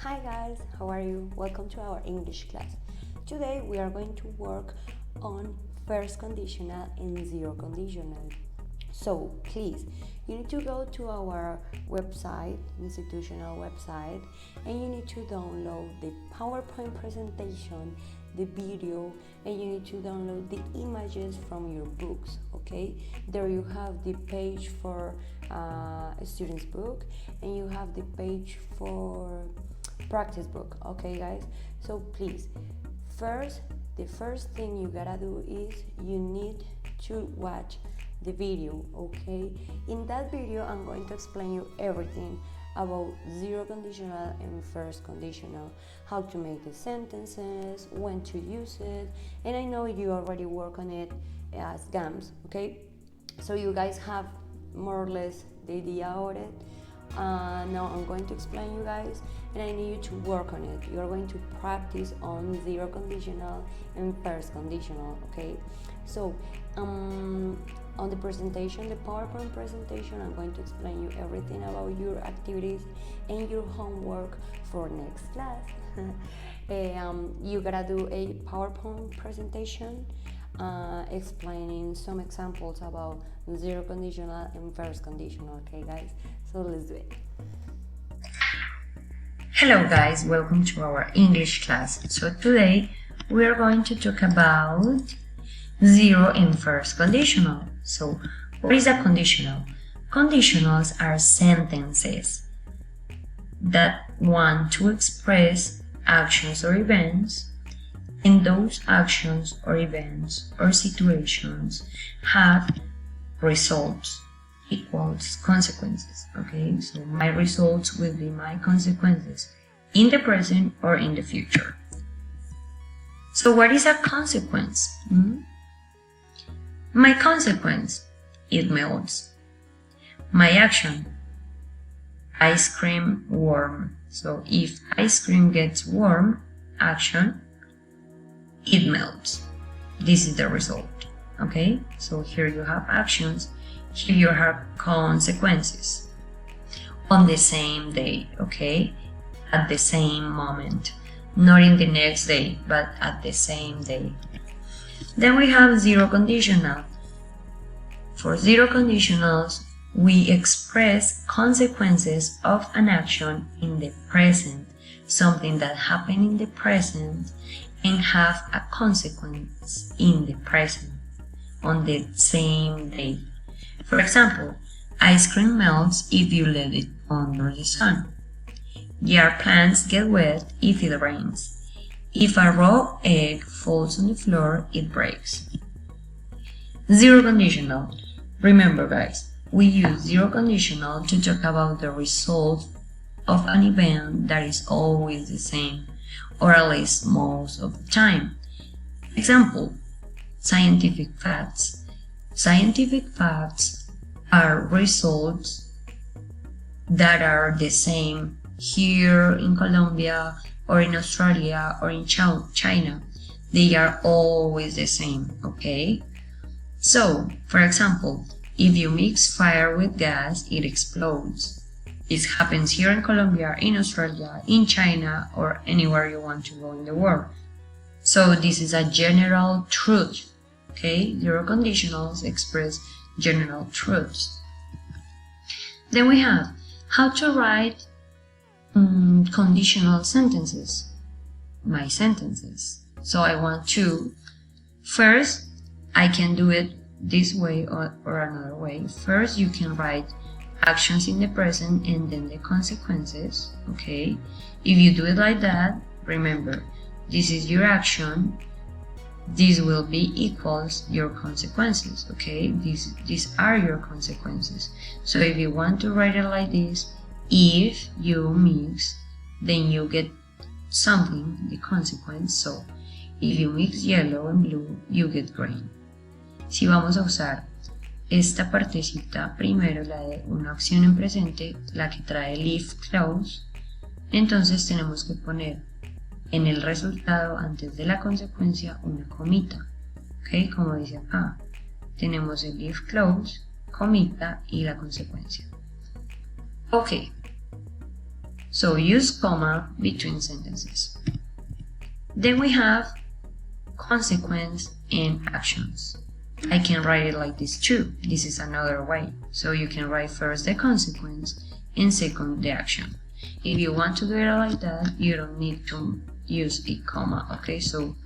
Hi guys, how are you? Welcome to our English class. Today we are going to work on first conditional and zero conditional. So please, you need to go to our website, institutional website, and you need to download the PowerPoint presentation, the video, and you need to download the images from your books. Okay, there you have the page for a student's book, and you have the page for practice book. Okay guys, so please, the first thing you gotta do is you need to watch the video. Okay, in that video I'm going to explain you everything about zero conditional and first conditional, how to make the sentences, when to use it, and I know you already work on it as GAMS. Okay, so you guys have more or less the idea about it. Now I'm going to explain you guys, and I need you to work on it. You're going to practice on zero conditional and first conditional. Okay, so on the presentation, the PowerPoint presentation, I'm going to explain you everything about your activities and your homework for next class. You gotta do a PowerPoint presentation explaining some examples about zero conditional and first conditional. Okay guys, so let's do it. Hello guys, welcome to our English class. So today we are going to talk about zero and first conditional. So what is a conditional? Conditionals are sentences that want to express actions or events, and those actions or events or situations have results equals consequences. Okay, so my results will be my consequences in the present or in the future. So what is a consequence? My consequence, it melts. My action, ice cream warm. So if ice cream gets warm, action, it melts. This is the result. Okay, so here you have actions, here you have consequences. On the same day, okay, at the same moment, not in the next day, but at the same day. Then we have zero conditional. For zero conditionals, we express consequences of an action in the present, something that happened in the present and have a consequence in the present on the same day. For example, ice cream melts if you let it under the sun. Your plants get wet if it rains. If a raw egg falls on the floor, it breaks. Zero conditional. Remember guys, we use zero conditional to talk about the result of an event that is always the same, or at least most of the time. Example, scientific facts. Scientific facts are results that are the same here in Colombia or in Australia or in China. They are always the same, okay? So, for example, if you mix fire with gas, it explodes. This happens here in Colombia, in Australia, in China, or anywhere you want to go in the world. So this is a general truth, okay? Zero conditionals express general truths. Then we have how to write conditional sentences. My sentences. So I want to, first, I can do it this way or another way. First, you can write actions in the present and then the consequences, okay? If you do it like that, remember, this is your action, this will be equals your consequences, okay? These are your consequences. So if you want to write it like this, if you mix, then you get something, the consequence. So if you mix yellow and blue, you get green. Si vamos a usar esta partecita primero, la de una acción en presente, la que trae el if clause, entonces tenemos que poner en el resultado antes de la consecuencia una comita, ¿ok? Como dice acá, tenemos el if clause, comita y la consecuencia. Ok, So use comma between sentences. Then we have consequence and actions. I can write it like this too. This is another way. So you can write first the consequence and second the action. If you want to do it like that, you don't need to use a comma, okay? So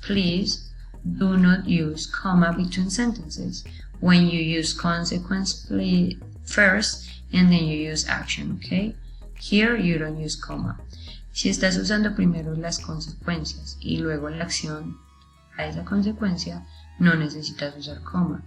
please do not use comma between sentences. When you use consequence, please first and then you use action, okay? Here you don't use comma. Si estás usando primero las consecuencias y luego la acción a esa consecuencia, no necesitas usar coma,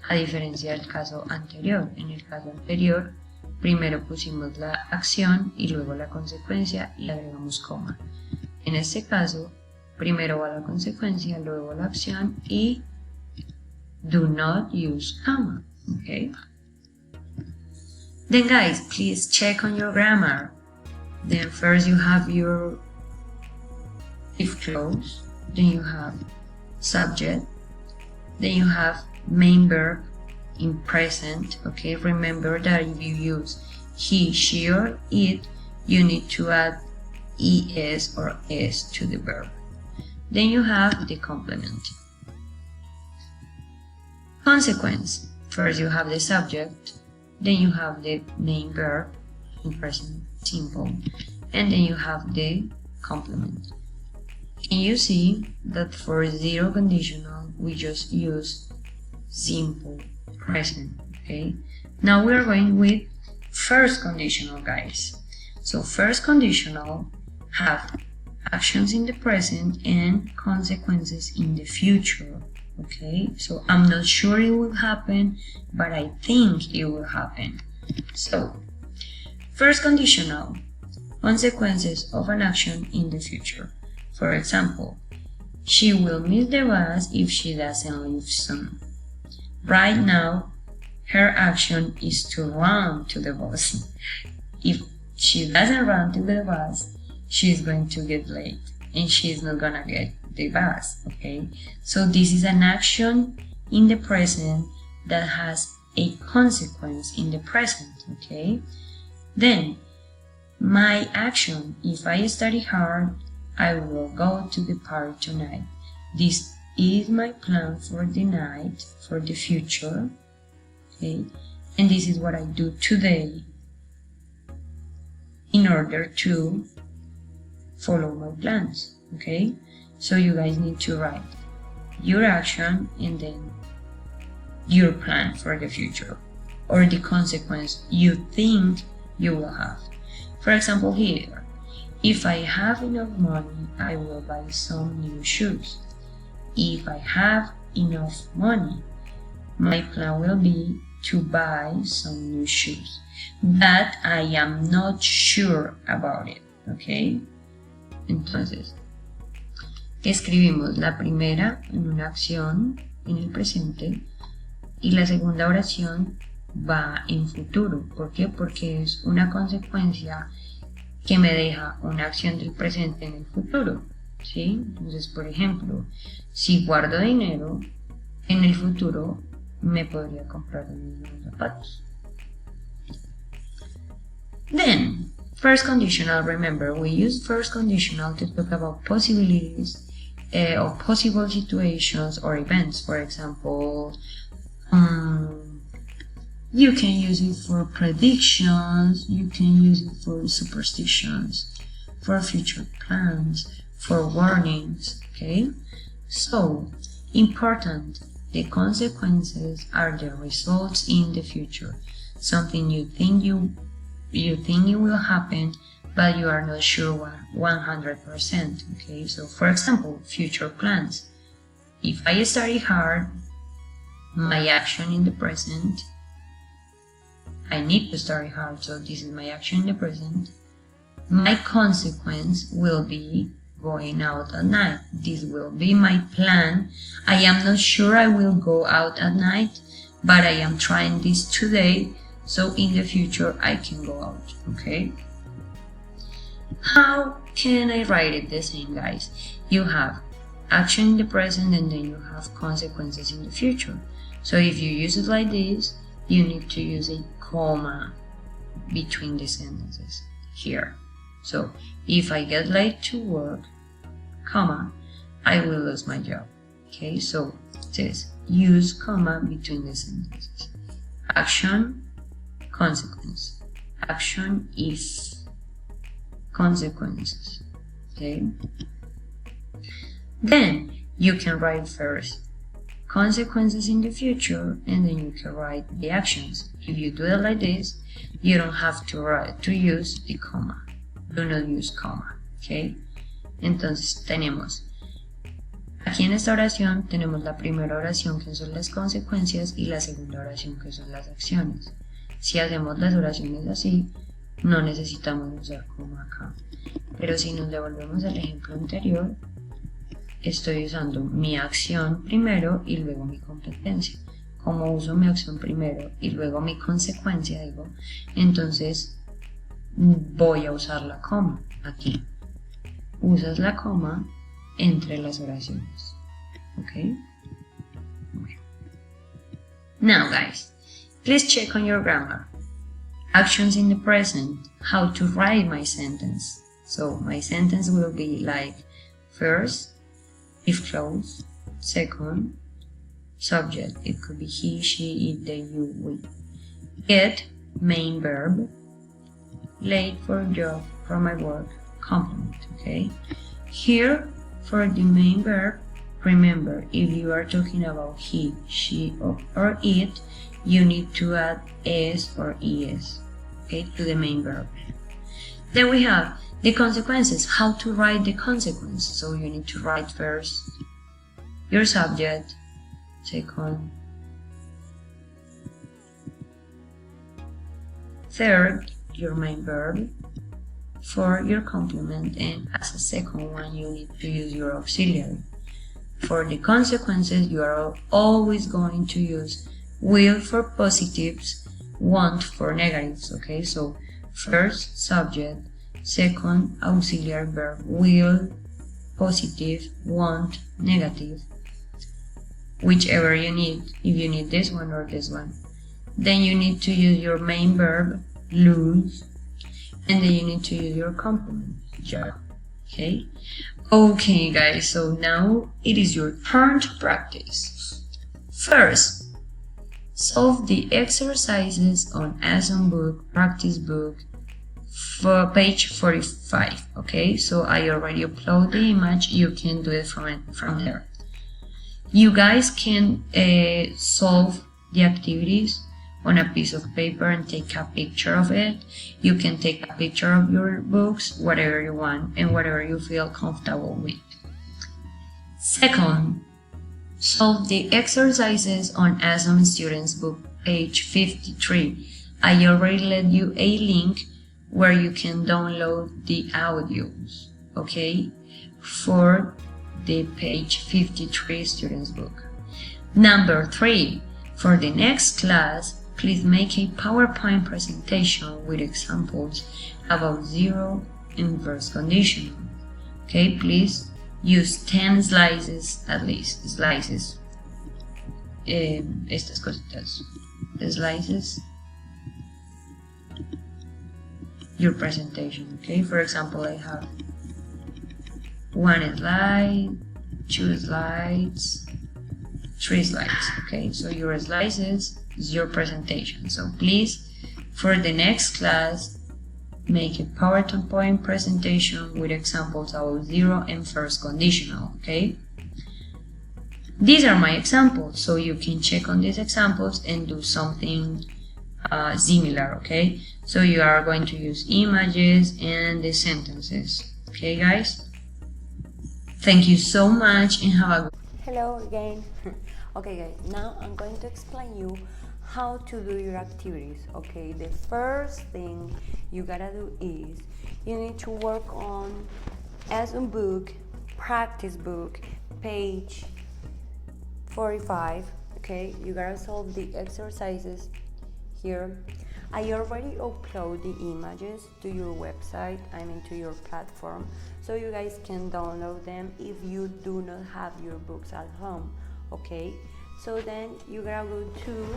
a diferencia del caso anterior. En el caso anterior, primero pusimos la acción y luego la consecuencia y agregamos coma. En este caso, primero va la consecuencia, luego la acción y do not use comma, okay? Then guys, please check on your grammar. Then first you have your if clause, then you have subject, then you have main verb in present, okay? Remember that if you use he, she, or it, you need to add es or s to the verb. Then you have the complement. Consequence. First you have the subject, then you have the main verb in present simple, and then you have the complement. Can you see that for zero conditional we just use simple present, okay? Now we are going with first conditional, guys. So first conditional have actions in the present and consequences in the future, okay? So I'm not sure it will happen, but I think it will happen. So first conditional, consequences of an action in the future. For example, she will miss the bus if she doesn't leave soon. Right now, her action is to run to the bus. If she doesn't run to the bus, she's going to get late and she's not gonna get the bus, okay? So this is an action in the present that has a consequence in the present, okay? Then, my action, if I study hard, I will go to the party tonight. This is my plan for the night, for the future, okay? And this is what I do today in order to follow my plans, okay? So you guys need to write your action and then your plan for the future or the consequence you think you will have. For example, here, if I have enough money, I will buy some new shoes. If I have enough money, my plan will be to buy some new shoes. But I am not sure about it, okay? Entonces, escribimos la primera en una acción en el presente y la segunda oración va en futuro. ¿Por qué? Porque es una consecuencia que me deja una acción del presente en el futuro, ¿sí? Entonces, por ejemplo, si guardo dinero, en el futuro me podría comprar los mismos zapatos. Then, first conditional, remember, we use first conditional to talk about possibilities or possible situations or events. For example, you can use it for predictions, you can use it for superstitions, for future plans, for warnings, okay? So, important, the consequences are the results in the future. Something you think it will happen, but you are not sure 100%, okay? So, for example, future plans. If I study hard, my action in the present, I need to study hard, so this is my action in the present. My consequence will be going out at night. This will be my plan. I am not sure I will go out at night, but I am trying this today, so in the future I can go out, okay? How can I write it the same, guys? You have action in the present and then you have consequences in the future. So if you use it like this, you need to use a comma between the sentences. here. So if I get late to work, comma, I will lose my job. Okay, so this use comma between the sentences. Action, consequence. Action if, consequences. Okay. Then you can write first consequences in the future, and then you can write the actions. If you do it like this, you don't have to use the comma. Do not use comma. Okay. Entonces tenemos aquí en esta oración tenemos la primera oración que son las consecuencias y la segunda oración que son las acciones. Si hacemos las oraciones así, no necesitamos usar coma acá. Pero si nos devolvemos al ejemplo anterior, estoy usando mi acción primero y luego mi competencia. Como uso mi acción primero y luego mi consecuencia, digo, entonces voy a usar la coma aquí. Usas la coma entre las oraciones. Okay? Now guys, please check on your grammar. Actions in the present, how to write my sentence. So my sentence will be like first, if close, second, subject, it could be he, she, it, they, you, we. Get, main verb, late for a job, for my work, complement, okay? Here, for the main verb, remember, if you are talking about he, she, or it, you need to add s or es, okay, to the main verb. Then we have the consequences, how to write the consequence. So you need to write first your subject, second, third, your main verb, for your complement, and as a second one you need to use your auxiliary. For the consequences you are always going to use will for positives, want for negatives, okay? So first subject, second auxiliary verb, will, positive, want, negative, whichever you need, if you need this one or this one. Then you need to use your main verb, lose, and then you need to use your complement, job. Okay? Okay guys, so now it is your turn to practice. First, solve the exercises on Asm book, practice book, for page 45. Okay, so I already upload the image, you can do it from there. You guys can solve the activities on a piece of paper and take a picture of it. You can take a picture of your books, whatever you want and whatever you feel comfortable with. Second, solve the exercises on Asm Students Book, page 53. I already left you a link where you can download the audios, okay, for the page 53 Students Book. Number 3, for the next class, please make a PowerPoint presentation with examples about zero and first conditional. Okay, please use 10 slices at least. Slices. Estas cositas. Slices. Your presentation. Okay, for example, I have 1 slide, 2 slides, 3 slides. Okay, so your slices is your presentation. So please, for the next class, make a PowerPoint presentation with examples about zero and first conditional. Okay, these are my examples, so you can check on these examples and do something similar. Okay, so you are going to use images and the sentences. Okay guys, thank you so much and have a good Hello again. Okay guys, now I'm going to explain you how to do your activities. Okay, the first thing you gotta do is you need to work on Asm book, practice book, page 45. Okay, you gotta solve the exercises here. I already upload the images to your website, I mean to your platform, so you guys can download them if you do not have your books at home. Okay, so then you gotta go to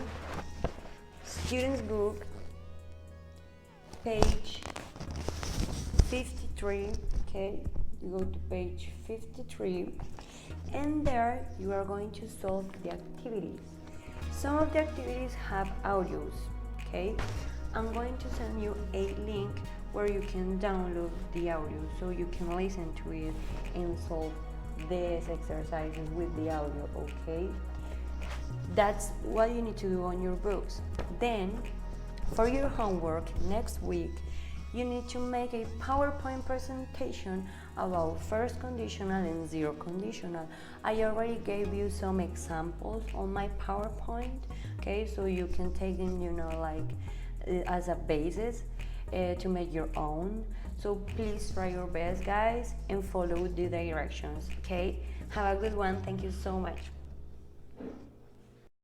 Students Book, page 53. Okay, you go to page 53, and there you are going to solve the activities. Some of the activities have audios. Okay, I'm going to send you a link where you can download the audio so you can listen to it and solve these exercises with the audio. Okay, that's what you need to do on your books. Then for your homework next week, you need to make a PowerPoint presentation about first conditional and zero conditional. I already gave you some examples on my PowerPoint, okay, so you can take them, as a basis to make your own. So please try your best, guys, and follow the directions, okay? Have a good one. Thank you so much.